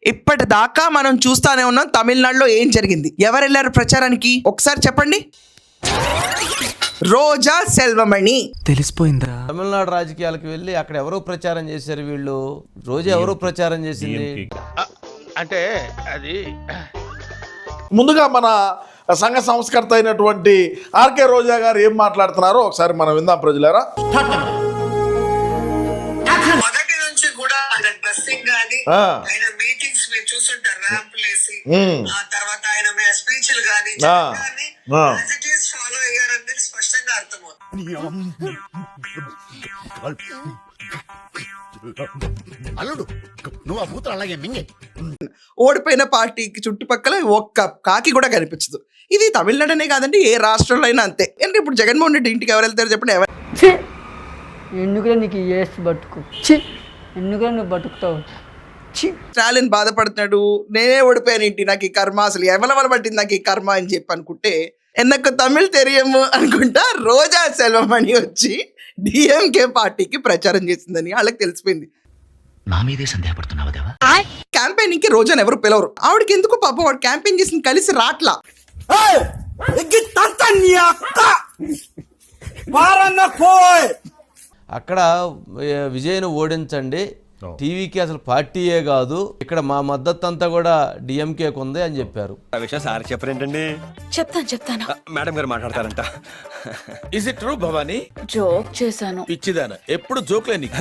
ఇప్పటిదాకా మనం చూస్తానే ఉన్నాం తమిళనాడులో ఏం జరిగింది. ఎవరు వెళ్ళారు ప్రచారానికి ఒకసారి చెప్పండి. రోజా సెల్వమణి. తెలిసిపోయిందా? తమిళనాడు రాజకీయాలకు వెళ్ళి అక్కడ ఎవరో ప్రచారం చేశారు వీళ్ళు. రోజా ఎవరో ప్రచారం చేసింది అంటే అది ముందుగా మన సంఘ సంస్కర్త అయినటువంటి ఆర్కే రోజా గారు ఏం మాట్లాడుతున్నారో ఒకసారి మనం విందాం ప్రజలారా. మొదటి నుంచి కూడా ఆయన డ్రెస్సింగ్ గానీ ఆయన మీటింగ్స్ మీరు చూస్తుంటారు ర్యాంపులు వేసి ఆ తర్వాత ఆయన స్పీచ్లు గానీ ఫాలో అయ్యారనేది స్పష్టంగా అర్థమవుతుంది. అల్లుడు నువ్వు ఆ బూతులు అలాగే మింగే. ఓడిపోయిన పార్టీకి చుట్టుపక్కల ఒక్క కాకి కూడా కనిపించదు. ఇది తమిళనాడునే కాదండి, ఏ రాష్ట్రంలో అయినా అంతే. అంటే ఇప్పుడు జగన్మోహన్ రెడ్డి ఇంటికి ఎవరు వెళ్తారు చెప్పండి? ఎవరు? ఎందుకులే నీకు ఏసి బతుకు, చి ఎందుకులే నువ్వు బతుకుతావు, చి. స్టాలిన్ బాధపడుతున్నాడు, నేనే ఓడిపోయాను ఏంటి, నాకు ఈ కర్మ, అసలు ఎవరి పట్టింది నాకు ఈ కర్మ అని చెప్పి అనుకుంటే ఎన్నకు తమిళ్ తెలియము అనుకుంటా రోజా సెల్వమణి వచ్చి డిఎంకే పార్టీకి ప్రచారం చేసిందని వాళ్ళకి తెలిసిపోయింది. నా మీదే సందేహపడుతున్నావా దేవా? క్యాంపెయినింగ్ కి రోజాను ఎవరు పిలవరు. ఆవిడకి ఎందుకు పాపం వాడు క్యాంపెయిన్ చేసింది కలిసి రాట్లా. అక్కడ విజయ్ను ఓడించండి, టీవీకి అసలు పార్టీయే కాదు, ఇక్కడ మా మద్దతు అంతా కూడా డిఎంకేకి ఉంది అని చెప్పారు. ఆ విషయం సార్ చెప్పరేంటండి? చెప్తాను. మేడం గారు మాట్లాడతారంట. Is it true Bhavani? Joke చేశాను. పిచ్చిదానా, ఎప్పుడు జోక్లే నీకు.